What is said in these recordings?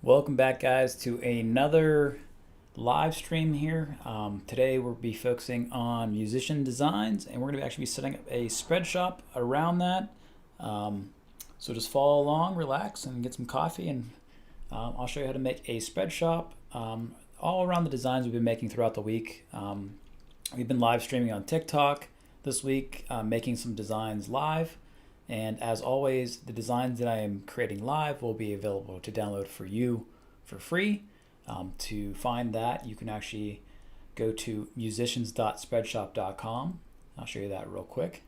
Welcome back, guys, to another live stream here. Today we'll be focusing on musician designs, and we're going to actually be setting up a spread shop around that. So just follow along, relax, and get some coffee, and I'll show you how to make a spread shop all around the designs we've been making throughout the week. We've been live streaming on TikTok this week, making some designs live. And as always, the designs that I am creating live will be available to download for you for free. To find that, you can actually go to musicians.spreadshop.com. I'll show you that real quick.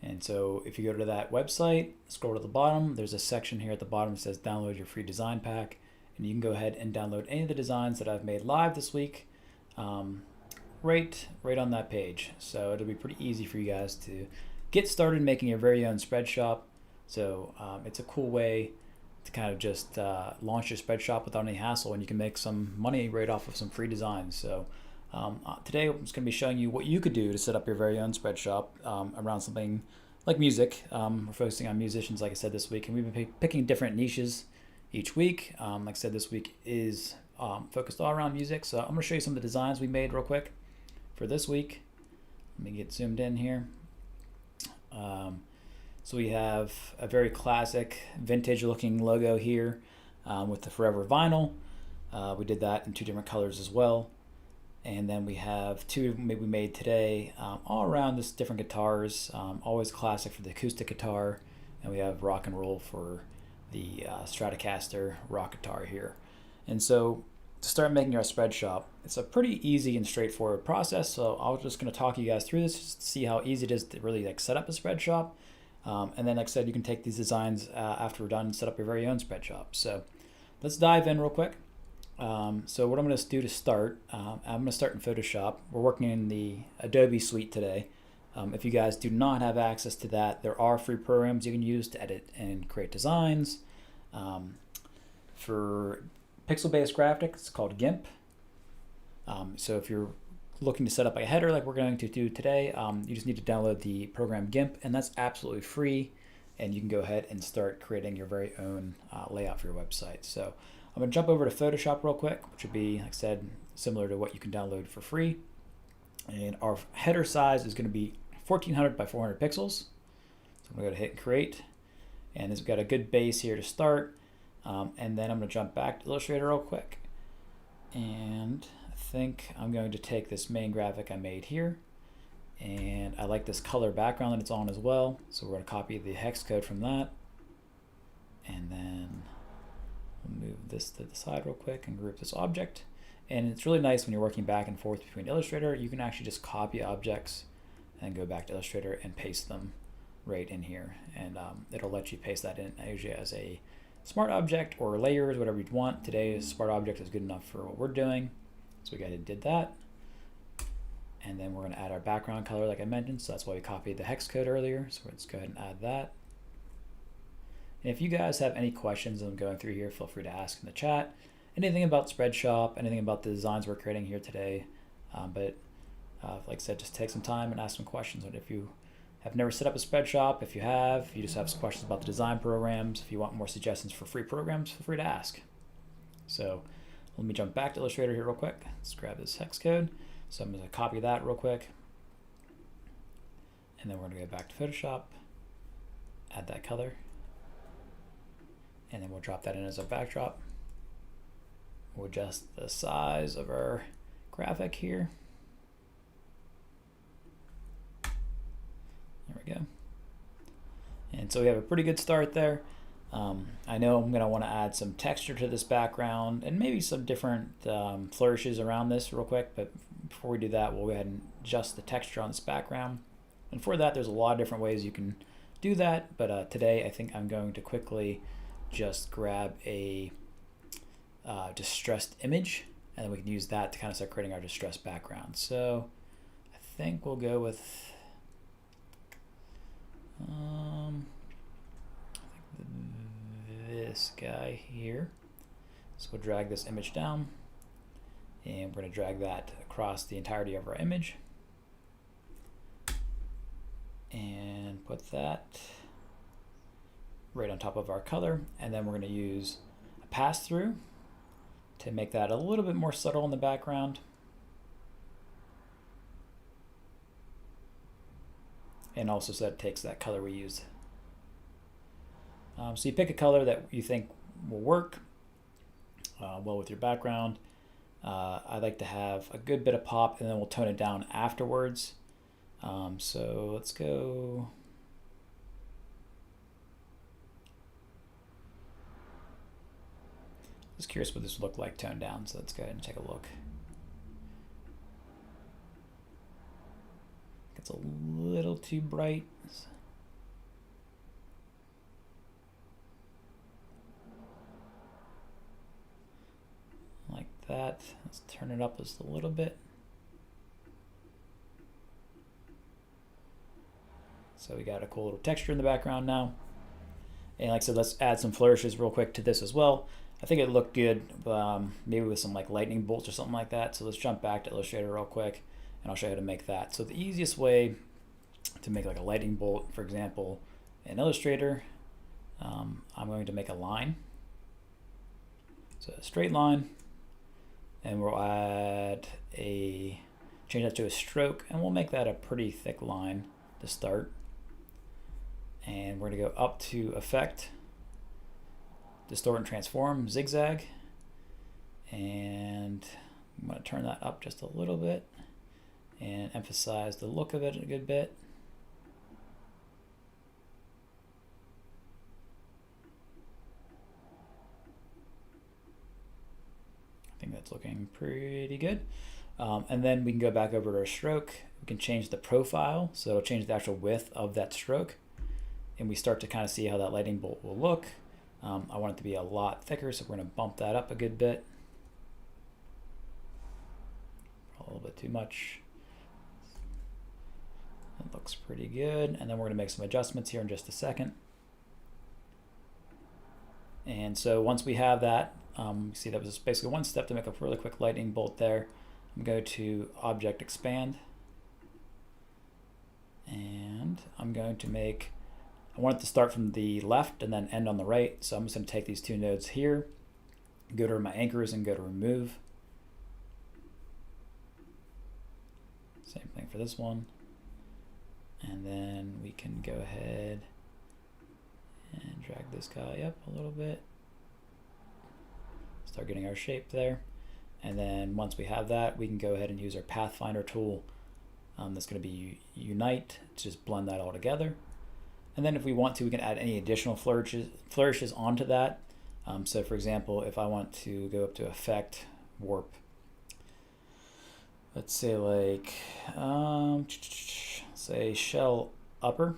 And so if you go to that website, scroll to the bottom, there's a section here at the bottom that says download your free design pack. And you can go ahead and download any of the designs that I've made live this week right on that page. So it'll be pretty easy for you guys to get started making your very own spread shop. So it's a cool way to kind of just launch your spread shop without any hassle, and you can make some money right off of some free designs. So today I'm just going to be showing you what you could do to set up your very own spread shop around something like music. We're focusing on musicians, like I said, this week, and we've been picking different niches each week. Like I said, this week is focused all around music. So I'm going to show you some of the designs we made real quick for this week. Let me get zoomed in here. So we have a very classic vintage looking logo here with the Forever vinyl. We did that in two different colors as well. And then we have two we made today all around this different guitars, always classic for the acoustic guitar. And we have rock and roll for the Stratocaster rock guitar here. And so to start making our spread shop, it's a pretty easy and straightforward process. So I'm just going to talk you guys through this just to see how easy it is to really set up a spread shop. And then, like I said, you can take these designs after we're done and set up your very own spread shop. So let's dive in real quick. So what I'm going to do to start, I'm going to start in Photoshop. We're working in the Adobe suite today. If you guys do not have access to that, there are free programs you can use to edit and create designs. For pixel-based graphics, it's called GIMP. So if you're looking to set up a header like we're going to do today, you just need to download the program GIMP, and that's absolutely free. And you can go ahead and start creating your very own layout for your website. So I'm going to jump over to Photoshop real quick, which would be, like I said, similar to what you can download for free. And our header size is going to be 1400 by 400 pixels. So I'm going to go to hit create. And we've got a good base here to start. And then I'm going to jump back to Illustrator real quick. And I think I'm going to take this main graphic I made here. And I like this color background that it's on as well. So we're going to copy the hex code from that. And then we'll move this to the side real quick and group this object. And it's really nice when you're working back and forth between Illustrator. You can actually just copy objects and go back to Illustrator and paste them right in here. And it'll let you paste that in usually as a smart object or layers, whatever you'd want. Today, smart object is good enough for what we're doing. So we got and did that. And then we're going to add our background color like I mentioned. So that's why we copied the hex code earlier. So let's go ahead and add that. And if you guys have any questions as I'm going through here, feel free to ask in the chat. Anything about Spreadshop, anything about the designs we're creating here today. Like I said, just take some time and ask some questions. And if you have never set up a spread shop, if you have, you just have some questions about the design programs, if you want more suggestions for free programs, feel free to ask. So let me jump back to Illustrator here real quick. Let's grab this hex code. So I'm going to copy that real quick. And then we're going to go back to Photoshop, add that color, and then we'll drop that in as a backdrop. We'll adjust the size of our graphic here. There we go. And so we have a pretty good start there. I know I'm going to want to add some texture to this background and maybe some different flourishes around this real quick. But before we do that, we'll go ahead and adjust the texture on this background. And for that, there's a lot of different ways you can do that. But today, I think I'm going to quickly just grab a distressed image, and then we can use that to kind of start creating our distressed background. So I think we'll go with this guy here. So we'll drag this image down, and we're going to drag that across the entirety of our image and put that right on top of our color. And then we're going to use pass through to make that a little bit more subtle in the background. And also so that it takes that color we used. So you pick a color that you think will work well with your background. I like to have a good bit of pop, and then we'll tone it down afterwards. So let's go. Just curious what this would look like toned down, so let's go ahead and take a look. It's a little too bright. Like that. Let's turn it up just a little bit. So we got a cool little texture in the background now. And like I said, let's add some flourishes real quick to this as well. I think it looked good, maybe with some like lightning bolts or something like that. So let's jump back to Illustrator real quick, and I'll show you how to make that. So the easiest way to make like a lightning bolt, for example, in Illustrator, I'm going to make a line. So a straight line, and we'll change that to a stroke, and we'll make that a pretty thick line to start. And we're gonna go up to Effect, Distort and Transform, Zigzag, and I'm gonna turn that up just a little bit and emphasize the look of it a good bit. I think that's looking pretty good. And then we can go back over to our stroke. We can change the profile, so it'll change the actual width of that stroke. And we start to kind of see how that lightning bolt will look. I want it to be a lot thicker, so we're going to bump that up a good bit. A little bit too much. That looks pretty good. And then we're going to make some adjustments here in just a second. And so once we have that, see that was basically one step to make a really quick lightning bolt there. I'm going to go to Object Expand. And I'm going to make, I want it to start from the left and then end on the right. So I'm just going to take these two nodes here, go to my anchors and go to Remove. Same thing for this one. And then we can go ahead and drag this guy up a little bit. Start getting our shape there. And then once we have that, we can go ahead and use our Pathfinder tool. That's going to be Unite to just blend that all together. And then if we want to, we can add any additional flourishes onto that. So for example, if I want to go up to Effect, Warp, let's say like, say Shell Upper,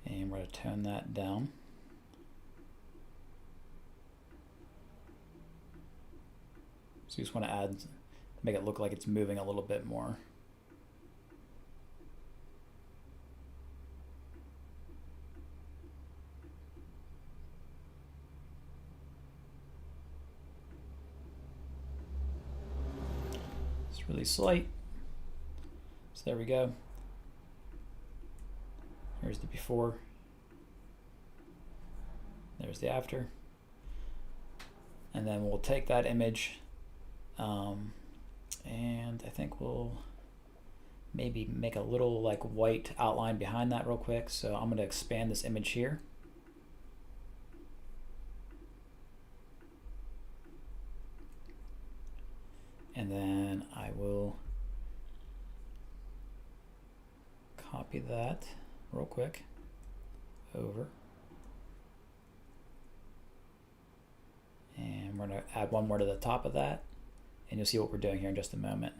and we're going to tone that down. So you just want to make it look like it's moving a little bit more. It's really slight. So there we go. Here's the before. There's the after. And then we'll take that image, and I think we'll maybe make a little like white outline behind that real quick. So I'm going to expand this image here. And then I will copy that real quick over. And we're going to add one more to the top of that. And you'll see what we're doing here in just a moment.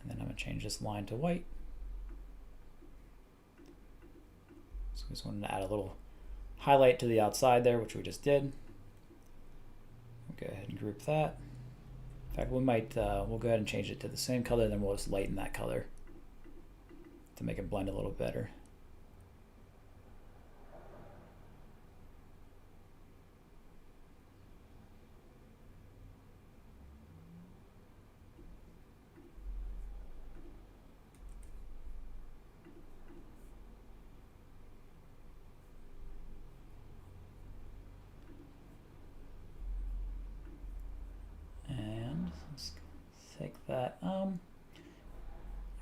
And then I'm going to change this line to white. So we just wanted to add a little highlight to the outside there, which we just did. We'll go ahead and group that. In fact, we might, we'll go ahead and change it to the same color, then we'll just lighten that color to make it blend a little better. that.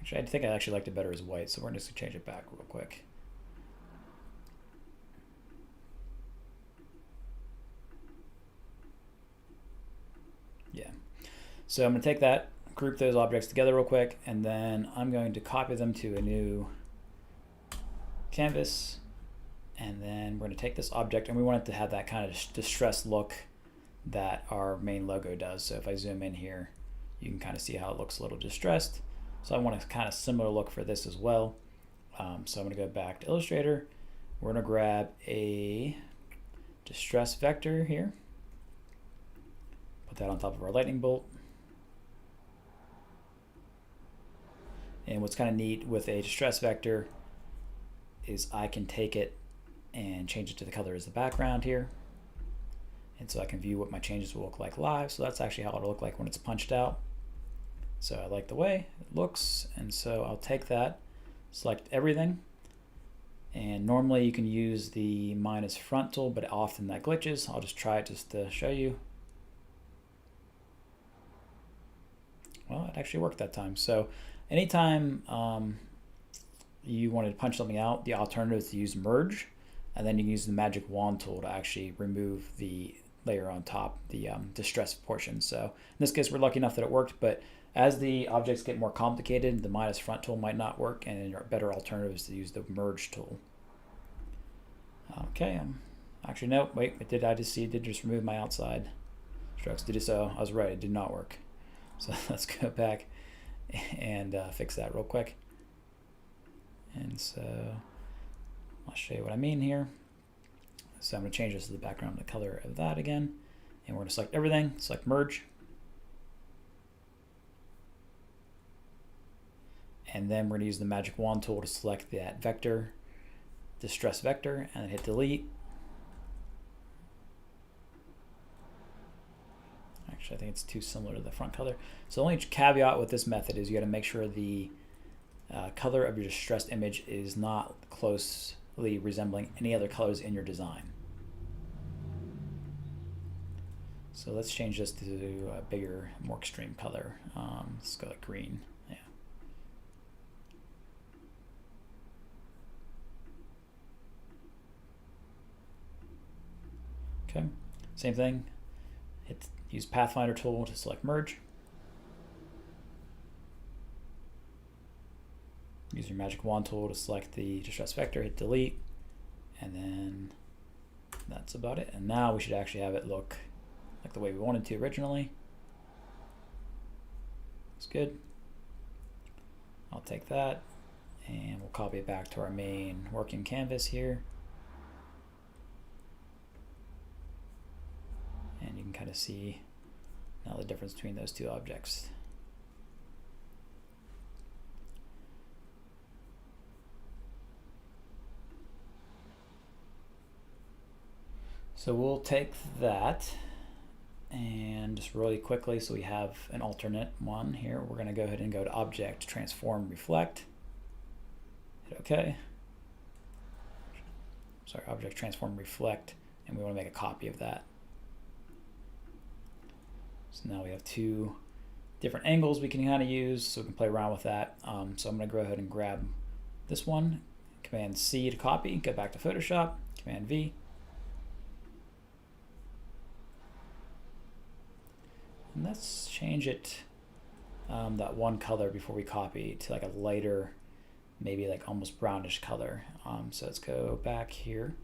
Actually, I think I actually liked it better as white, so we're just gonna change it back real quick. Yeah. So I'm gonna take that, group those objects together real quick, and then I'm going to copy them to a new canvas. And then we're gonna take this object, and we want it to have that kind of distressed look that our main logo does. So if I zoom in here, you can kind of see how it looks a little distressed. So I want a kind of similar look for this as well. So I'm going to go back to Illustrator. We're going to grab a distress vector here. Put that on top of our lightning bolt. And what's kind of neat with a distress vector is I can take it and change it to the color as the background here. And so I can view what my changes will look like live. So that's actually how it'll look like when it's punched out. So I like the way it looks, and so I'll take that, select everything, and normally you can use the minus front tool, but often that glitches. I'll just try it just to show you. Well, it actually worked that time. So anytime you wanted to punch something out, the alternative is to use merge, and then you can use the magic wand tool to actually remove the layer on top, the distressed portion. So in this case, we're lucky enough that it worked, but as the objects get more complicated, the minus front tool might not work, and a better alternative is to use the merge tool. Okay, actually no, wait, it did. I just see it did just remove my outside strokes. Did it? So I was right, it did not work. So let's go back and fix that real quick. And so I'll show you what I mean here. So I'm going to change this to the background, the color of that again, and we're going to select everything, select merge. And then we're going to use the magic wand tool to select that vector, distress vector, and then hit delete. Actually, I think it's too similar to the front color. So the only caveat with this method is you got to make sure the color of your distressed image is not closely resembling any other colors in your design. So let's change this to a bigger, more extreme color. Let's go like green. Yeah. Okay, same thing. Use Pathfinder tool to select merge. Use your magic wand tool to select the distress vector, hit delete, and then that's about it. And now we should actually have it look like the way we wanted to originally. Looks good. I'll take that and we'll copy it back to our main working canvas here. And you can kind of see now the difference between those two objects. So we'll take that and just really quickly, so we have an alternate one here. We're going to go ahead and go to Object, Transform, Reflect. Hit OK. Sorry, Object, Transform, Reflect, and we want to make a copy of that. So now we have two different angles we can kind of use, so we can play around with that. So I'm going to go ahead and grab this one, Command C to copy, get back to Photoshop, Command V. And let's change it, that one color before we copy to like a lighter, maybe like almost brownish color. So let's go back here,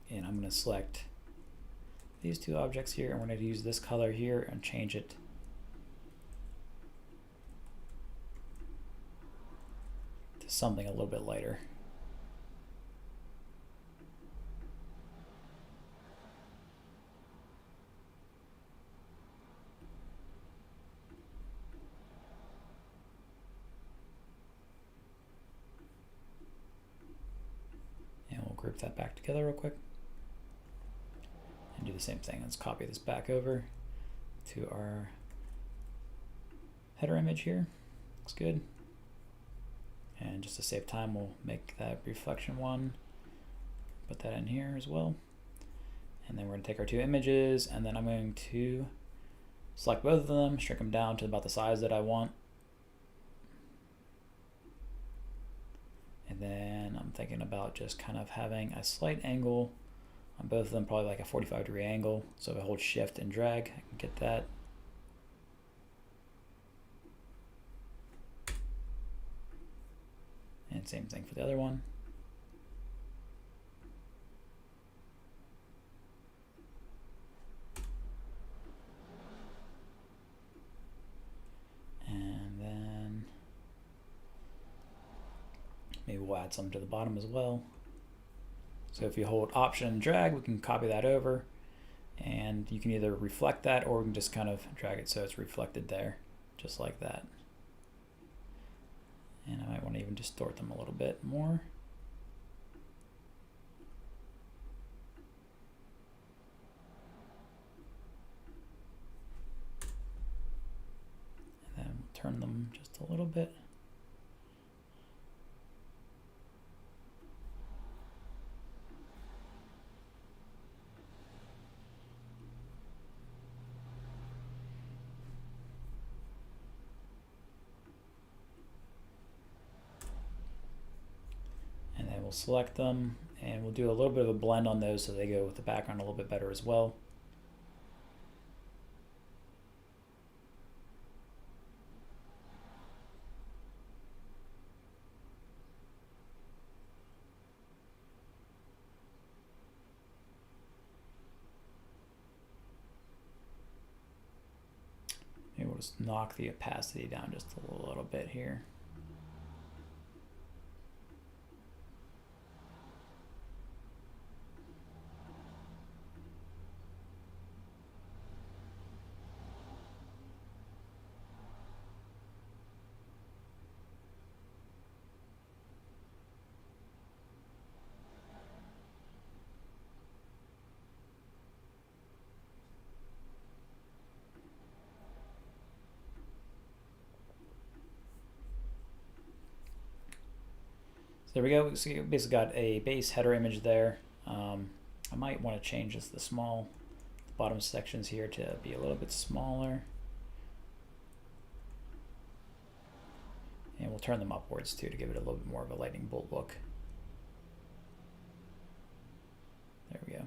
and I'm going to select these two objects here, and we're going to use this color here and change it to something a little bit lighter. And we'll group that back together real quick. And do the same thing. Let's copy this back over to our header image here. Looks good. And just to save time, we'll make that reflection one. Put that in here as well. And then we're going to take our two images, and then I'm going to select both of them, shrink them down to about the size that I want. And then I'm thinking about just kind of having a slight angle on both of them, probably like a 45-degree angle. So if I hold shift and drag, I can get that. And same thing for the other one. And then maybe we'll add some to the bottom as well. So if you hold Option and drag, we can copy that over, and you can either reflect that or we can just kind of drag it so it's reflected there, just like that. And I might want to even distort them a little bit more. And then turn them just a little bit. We'll select them and we'll do a little bit of a blend on those so they go with the background a little bit better as well. Maybe we'll just knock the opacity down just a little bit here. So there we go. So you basically got a base header image there. I might want to change the bottom sections here to be a little bit smaller. And we'll turn them upwards too to give it a little bit more of a lightning bolt look. There we go.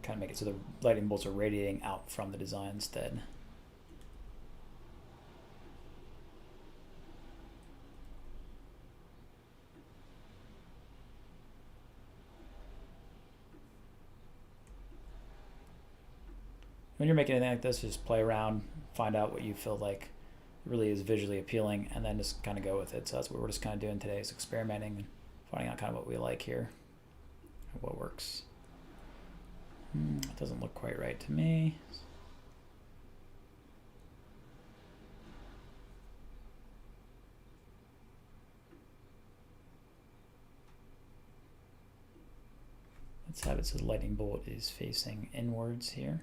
Kind of make it so the lightning bolts are radiating out from the design instead. When you're making anything like this, just play around, find out what you feel like really is visually appealing, and then just kind of go with it. So that's what we're just kind of doing today, is experimenting and finding out kind of what we like here, what works. It doesn't look quite right to me. Let's have it so the lightning bolt is facing inwards here.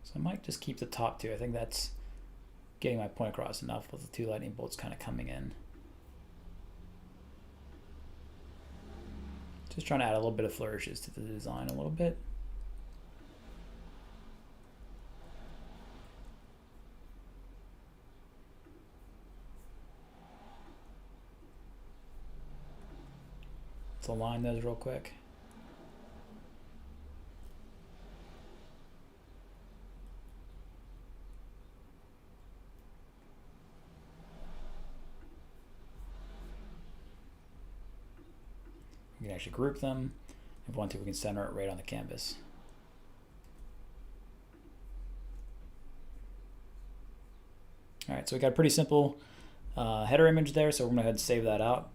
So I might just keep the top two. I think that's getting my point across enough with the two lightning bolts kind of coming in. Just trying to add a little bit of flourishes to the design a little bit. Let's align those real quick. can actually group them. If we want to, we can center it right on the canvas. All right, so we got a pretty simple header image there, so we're gonna go ahead and save that out.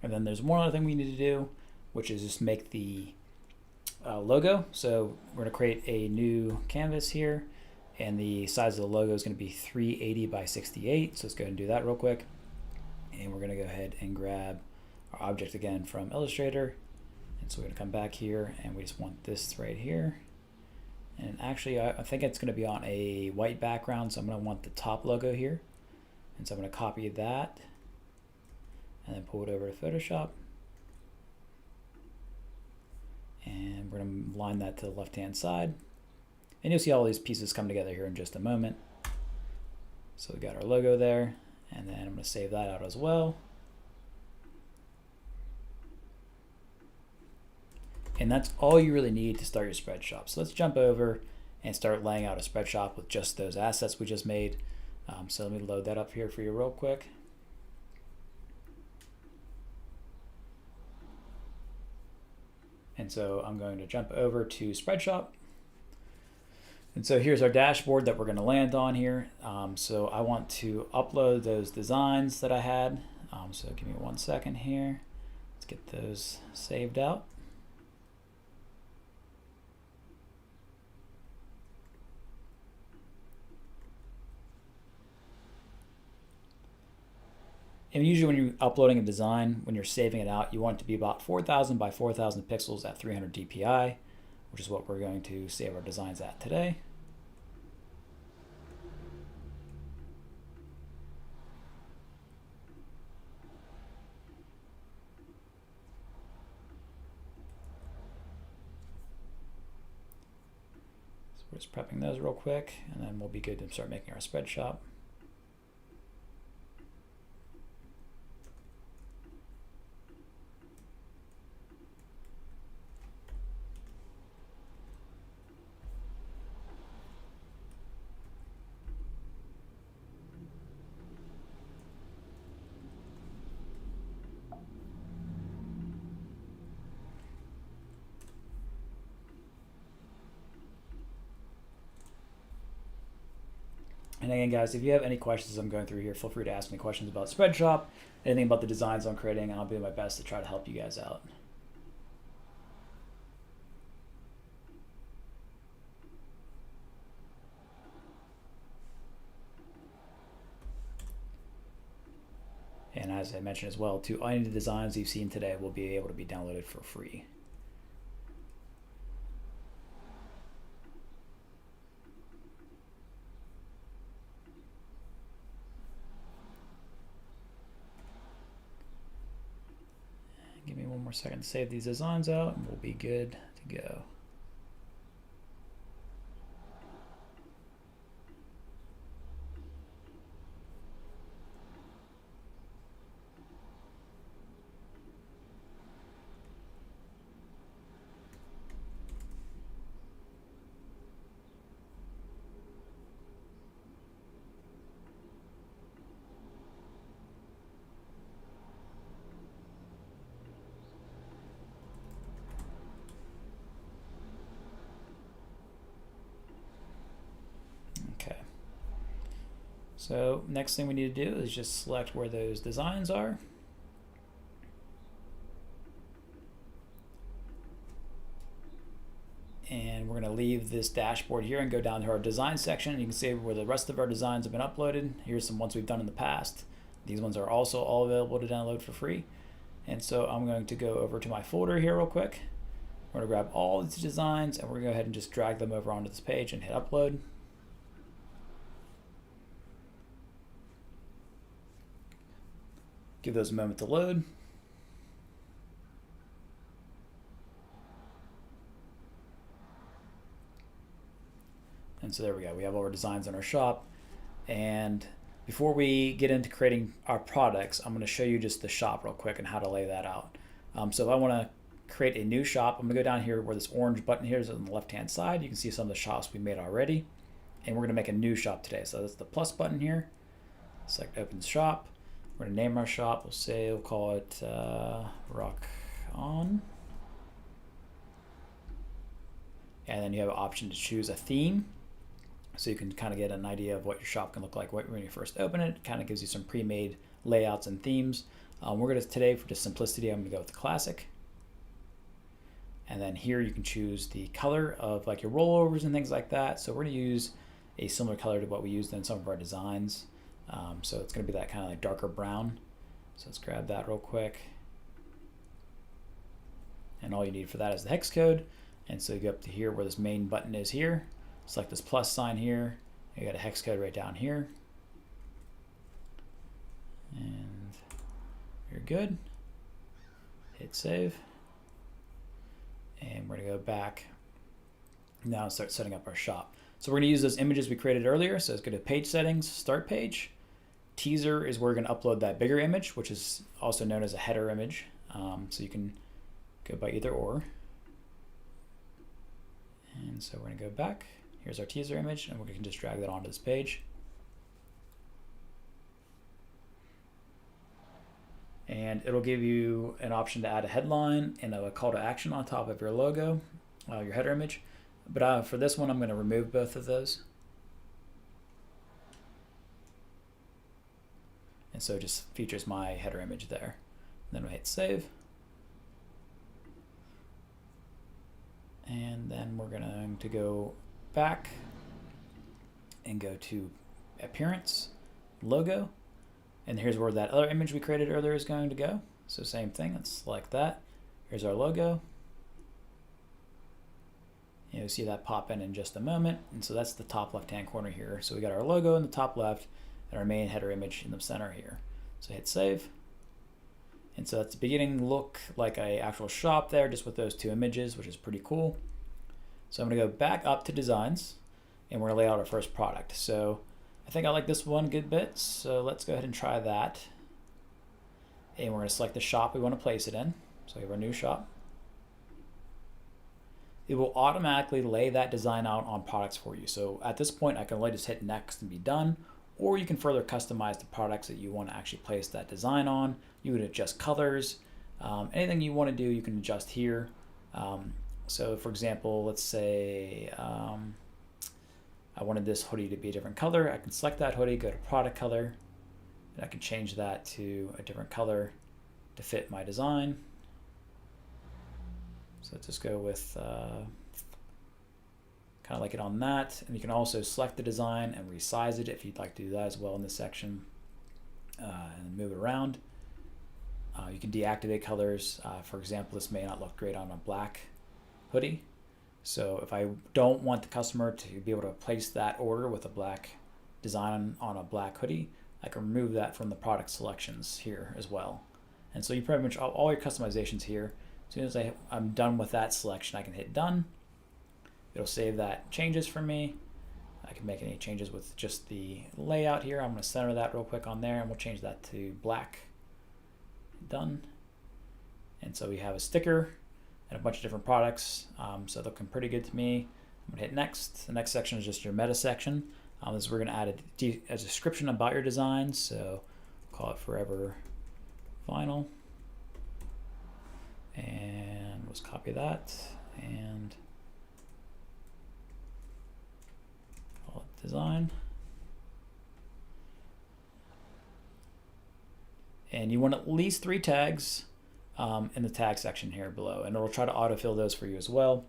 And then there's one other thing we need to do, which is just make the logo. So we're going to create a new canvas here, and the size of the logo is going to be 380 by 68. So let's go ahead and do that real quick. And we're going to go ahead and grab our object again from Illustrator. And so we're going to come back here, and we just want this right here. And actually, I think it's going to be on a white background, so I'm going to want the top logo here. And so I'm going to copy that and then pull it over to Photoshop. And we're going to line that to the left-hand side. And you'll see all these pieces come together here in just a moment. So we got our logo there, and then I'm going to save that out as well. And that's all you really need to start your Spreadshop. So let's jump over and start laying out a Spreadshop with just those assets we just made. So let me load that up here for you real quick. And so I'm going to jump over to Spreadshop. And so here's our dashboard that we're going to land on here. So I want to upload those designs that I had. So give me 1 second here. Let's get those saved out. And usually when you're uploading a design, when you're saving it out, you want it to be about 4,000 by 4,000 pixels at 300 dpi, which is what we're going to save our designs at today. So we're just prepping those real quick, and then we'll be good to start making our Spreadshop. And again, guys, if you have any questions as I'm going through here, feel free to ask me questions about Spreadshop, anything about the designs I'm creating, and I'll do my best to try to help you guys out. And as I mentioned as well, too, any of the designs you've seen today will be able to be downloaded for free. Give me 1 more second to save these designs out, and we'll be good to go. So next thing we need to do is just select where those designs are. And we're going to leave this dashboard here and go down to our design section. You can see where the rest of our designs have been uploaded. Here's some ones we've done in the past. These ones are also all available to download for free. And so I'm going to go over to my folder here real quick. We're going to grab all these designs, and we're going to go ahead and just drag them over onto this page and hit upload. Give those a moment to load. And so there we go. We have all our designs in our shop. And before we get into creating our products, I'm going to show you just the shop real quick and how to lay that out. So if I want to create a new shop, I'm going to go down here where this orange button here is on the left-hand side. You can see some of the shops we made already. And we're going to make a new shop today. So that's the plus button here. Select open shop. We're going to name our shop. We'll call it Rock On. And then you have an option to choose a theme. So you can kind of get an idea of what your shop can look like when you first open it. It kind of gives you some pre-made layouts and themes. We're going to, today for just simplicity, I'm going to go with the classic. And then here you can choose the color of like your rollovers and things like that. So we're going to use a similar color to what we used in some of our designs. So it's going to be that kind of like darker brown. So let's grab that real quick. And all you need for that is the hex code. And so you go up to here where this main button is here. Select this plus sign here. You got a hex code right down here. And you're good. Hit save. And we're gonna go back now and start setting up our shop. So we're gonna use those images we created earlier. So let's go to page settings, start page. Teaser is where we're gonna upload that bigger image, which is also known as a header image. So you can go by either or. And so we're gonna go back. Here's our teaser image, and we can just drag that onto this page. And it'll give you an option to add a headline and a call to action on top of your logo, your header image. But for this one, I'm going to remove both of those. And so it just features my header image there. And then we hit save. And then we're going to go back and go to appearance, logo. And here's where that other image we created earlier is going to go. So same thing, let's select that. Here's our logo. You'll see that pop in just a moment. And so that's the top left-hand corner here. So we got our logo in the top left and our main header image in the center here. So hit save. And so that's beginning look like an actual shop there, just with those two images, which is pretty cool. So I'm gonna go back up to designs and we're gonna lay out our first product. So I think I like this one good bit, so let's go ahead and try that. And we're going to select the shop we want to place it in. So we have our new shop. It will automatically lay that design out on products for you. So at this point, I can really just hit next and be done, or you can further customize the products that you want to actually place that design on. You would adjust colors. Anything you want to do, you can adjust here. So for example, let's say, I wanted this hoodie to be a different color. I can select that hoodie, go to product color, and I can change that to a different color to fit my design. So let's just go with kind of like it on that. And you can also select the design and resize it if you'd like to do that as well in this section, and move it around. You can deactivate colors. For example, this may not look great on a black hoodie. So if I don't want the customer to be able to place that order with a black design on a black hoodie, I can remove that from the product selections here as well. And so you pretty much all your customizations here. As soon as I'm done with that selection, I can hit done. It'll save that changes for me. I can make any changes with just the layout here. I'm going to center that real quick on there, and we'll change that to black. Done. And so we have a sticker and a bunch of different products. So looking pretty good to me. I'm gonna hit next. The next section is just your meta section. This is we're gonna add a description about your design. So we'll call it Forever Vinyl. And let's copy that and call it design. And you want at least 3 tags in the tag section here below, and it'll try to autofill those for you as well.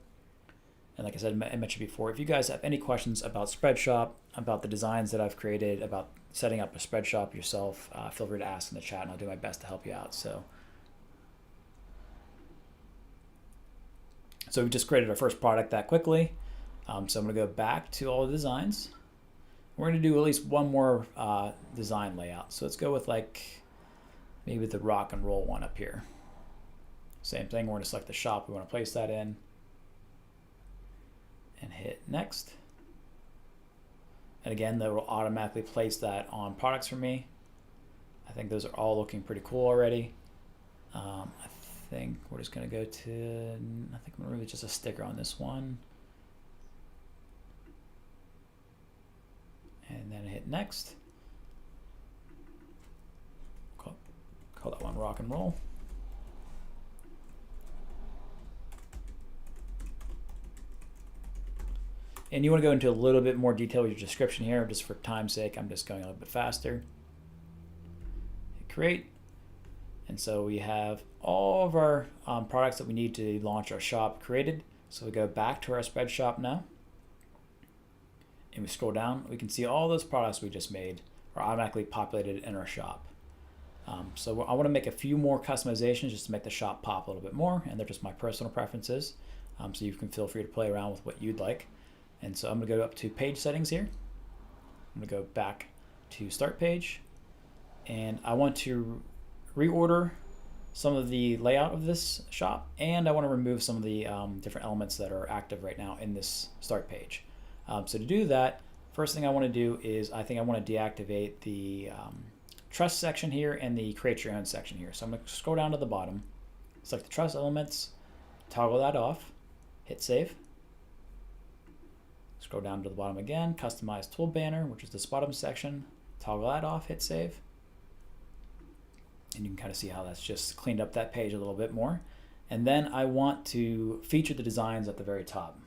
And like I said, I mentioned before, if you guys have any questions about Spreadshop, about the designs that I've created, about setting up a Spreadshop yourself, feel free to ask in the chat and I'll do my best to help you out. So we just created our first product that quickly. So I'm gonna go back to all the designs. We're gonna do at least one more design layout. So let's go with like maybe the rock and roll one up here. Same thing, we're gonna select the shop we wanna place that in and hit next. And again, that will automatically place that on products for me. I think those are all looking pretty cool already. I think we're just going to go to, I think I'm going to remove just a sticker on this one. And then hit next. Call that one rock and roll. And you want to go into a little bit more detail with your description here, just for time's sake. I'm just going a little bit faster. Hit create. And so we have all of our products that we need to launch our shop created. So we go back to our Spreadshop now. And we scroll down. We can see all those products we just made are automatically populated in our shop. So I want to make a few more customizations just to make the shop pop a little bit more. And they're just my personal preferences. So you can feel free to play around with what you'd like. And so I'm going to go up to page settings here. I'm going to go back to start page. And I want to reorder some of the layout of this shop. And I want to remove some of the different elements that are active right now in this start page. So to do that, first thing I want to do is I think I want to deactivate the trust section here and the create your own section here. So I'm going to scroll down to the bottom, select the trust elements, toggle that off, hit save. Scroll down to the bottom again, customize tool banner, which is this bottom section, toggle that off, hit save. And you can kind of see how that's just cleaned up that page a little bit more. And then I want to feature the designs at the very top.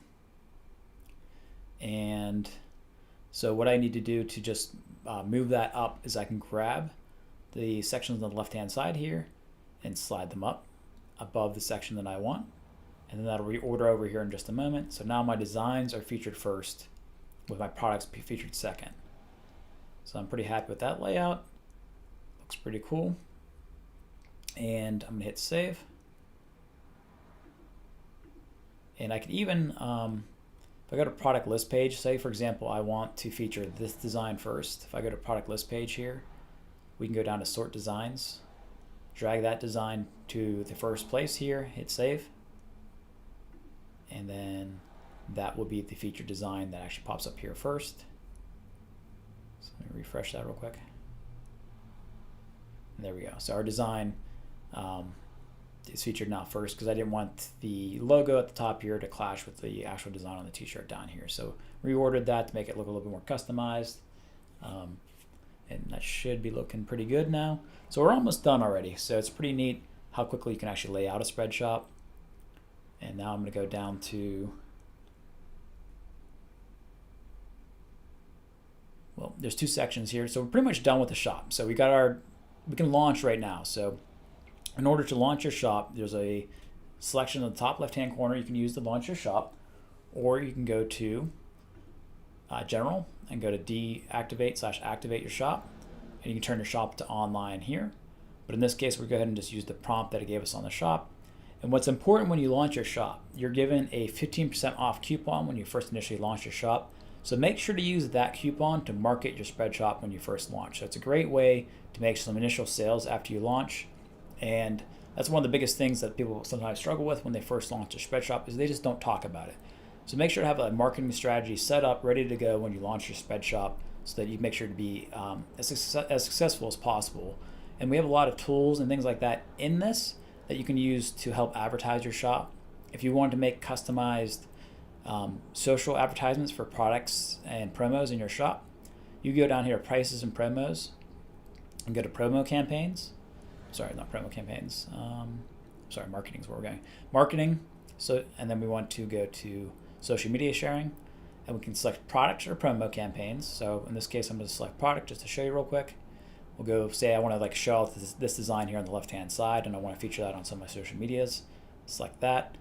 And so what I need to do to just move that up is I can grab the sections on the left-hand side here and slide them up above the section that I want. And then that'll reorder over here in just a moment. So now my designs are featured first with my products featured second. So I'm pretty happy with that layout. Looks pretty cool. And I'm gonna hit save. And I could even, if I go to product list page, say for example, I want to feature this design first. If I go to product list page here, we can go down to sort designs, drag that design to the first place here, hit save. And then that will be the featured design that actually pops up here first. So let me refresh that real quick. And there we go. So our design is featured now first because I didn't want the logo at the top here to clash with the actual design on the t-shirt down here. So reordered that to make it look a little bit more customized. And that should be looking pretty good now. So we're almost done already. So it's pretty neat how quickly you can actually lay out a Spreadshop. And now I'm going to go down to, well, there's two sections here. So we're pretty much done with the shop. So we can launch right now. So in order to launch your shop, there's a selection in the top left-hand corner you can use to launch your shop, or you can go to General and go to deactivate/activate your shop, and you can turn your shop to online here. But in this case, we'll go ahead and just use the prompt that it gave us on the shop. And what's important when you launch your shop, you're given a 15% off coupon when you first initially launch your shop. So make sure to use that coupon to market your Spreadshop when you first launch. So it's a great way to make some initial sales after you launch. And that's one of the biggest things that people sometimes struggle with when they first launch a Spreadshop is they just don't talk about it. So make sure to have a marketing strategy set up, ready to go when you launch your Spreadshop so that you make sure to be as successful as possible. And we have a lot of tools and things like that in this that you can use to help advertise your shop. If you want to make customized social advertisements for products and promos in your shop, you go down here to prices and promos and go to promo campaigns. Sorry, not promo campaigns. Marketing is where we're going. Marketing. So, and then we want to go to social media sharing, and we can select products or promo campaigns. So in this case, I'm going to select product just to show you real quick. We'll go say I want to show off this design here on the left-hand side, and I want to feature that on some of my social medias. Select that,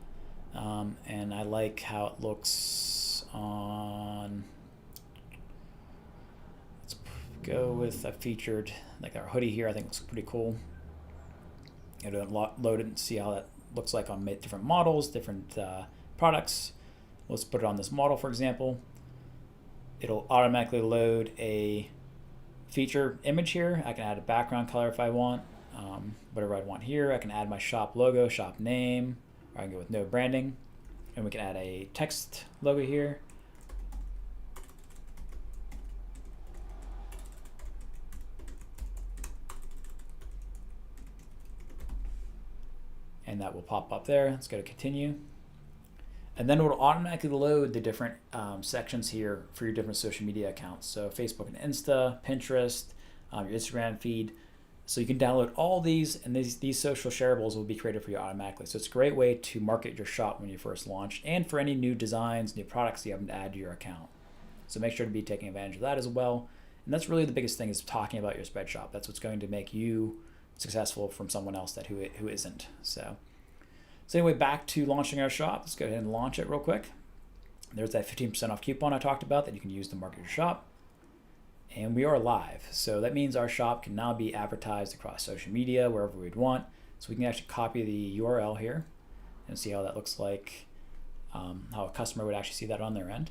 and I like how it looks on. Let's go with a featured our hoodie here. I think it's pretty cool. You know, load it and see how that looks like on different models, different products. Let's put it on this model, for example. It'll automatically load a feature image here. I can add a background color if I want, whatever I want here. I can add my shop logo, shop name, or I can go with no branding, and we can add a text logo here. and that will pop up there. Let's go to continue. And then it will automatically load the different sections here for your different social media accounts. So Facebook and Insta, Pinterest, your Instagram feed. So you can download all these, and these social shareables will be created for you automatically. So it's a great way to market your shop when you first launch, and for any new designs, new products you have to add to your account. So make sure to be taking advantage of that as well. And that's really the biggest thing, is talking about your Spreadshop. That's what's going to make you successful from someone else who isn't. So anyway, back to launching our shop. Let's go ahead and launch it real quick. There's that 15% off coupon I talked about that you can use to market your shop. And we are live. So that means our shop can now be advertised across social media, wherever we'd want. So we can actually copy the URL here and see how that looks like, how a customer would actually see that on their end.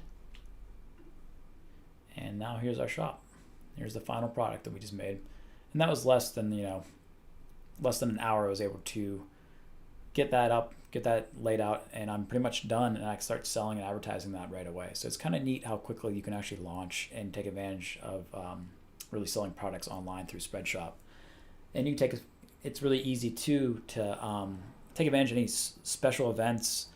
And now here's our shop. Here's the final product that we just made. And that was less than an hour I was able to get that up, get that laid out, and I'm pretty much done, and I can start selling and advertising that right away. So it's kind of neat how quickly you can actually launch and take advantage of really selling products online through Spreadshop. And you can it's really easy to take advantage of any special events,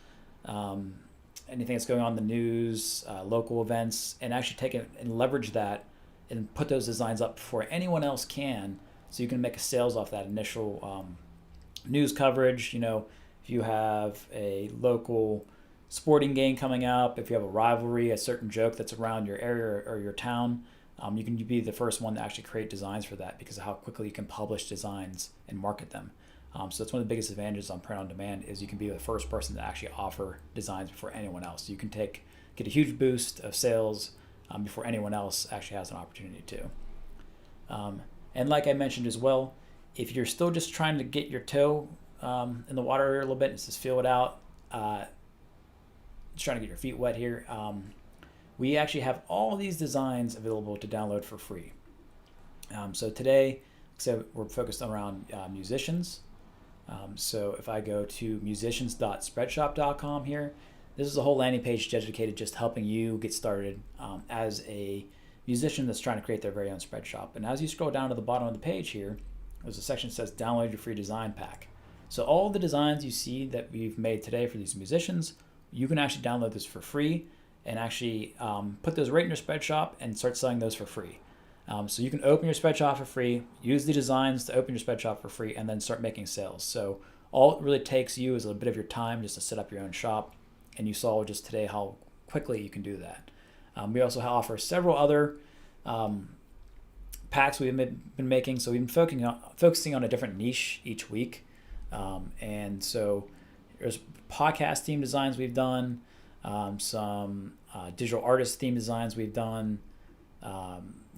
anything that's going on in the news, local events, and actually take it and leverage that and put those designs up before anyone else can, so you can make sales off that initial news coverage. If you have a local sporting game coming up, if you have a rivalry, a certain joke that's around your area or your town, you can be the first one to actually create designs for that, because of how quickly you can publish designs and market them. So that's one of the biggest advantages on print on demand, is you can be the first person to actually offer designs before anyone else. You can get a huge boost of sales before anyone else actually has an opportunity to. And like I mentioned as well, if you're still just trying to get your toe in the water here a little bit, and just feel it out, just trying to get your feet wet here, we actually have all these designs available to download for free. So today, we're focused around musicians. So if I go to musicians.spreadshop.com here, this is a whole landing page dedicated just helping you get started as a musician that's trying to create their very own Spreadshop. And as you scroll down to the bottom of the page here, there's a section that says download your free design pack. So all the designs you see that we've made today for these musicians, you can actually download this for free and actually put those right in your Spreadshop and start selling those for free. So you can open your Spreadshop for free, use the designs to open your Spreadshop for free, and then start making sales. So all it really takes you is a bit of your time just to set up your own shop, and you saw just today how quickly you can do that. We also offer several other packs we've been making. So we've been focusing on a different niche each week. And so there's podcast theme designs we've done, some digital artist theme designs we've done,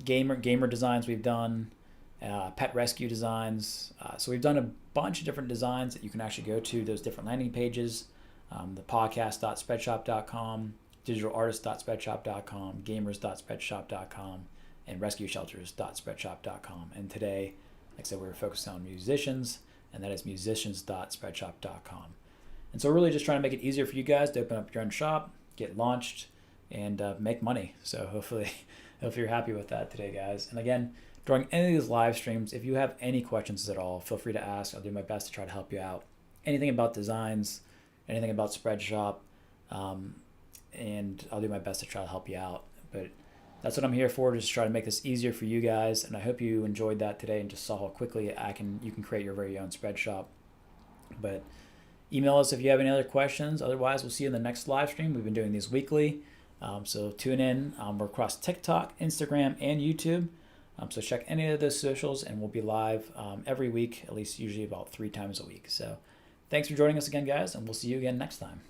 gamer designs we've done, pet rescue designs. So we've done a bunch of different designs that you can actually go to those different landing pages, the podcast.spreadshop.com, digitalartist.spreadshop.com, gamers.spreadshop.com, and rescueshelters.spreadshop.com. And today, like I said, we're focused on musicians, and that is musicians.spreadshop.com. And so we're really just trying to make it easier for you guys to open up your own shop, get launched, and make money. So hopefully you're happy with that today, guys. And again, during any of these live streams, if you have any questions at all, feel free to ask. I'll do my best to try to help you out. Anything about designs, anything about Spreadshop, and I'll do my best to try to help you out. But that's what I'm here for, just try to make this easier for you guys. And I hope you enjoyed that today and just saw how quickly you can create your very own Spreadshop. But email us if you have any other questions. Otherwise, we'll see you in the next live stream. We've been doing these weekly. So tune in. We're across TikTok, Instagram, and YouTube. So check any of those socials, and we'll be live every week, at least usually about 3 times a week. So thanks for joining us again, guys, and we'll see you again next time.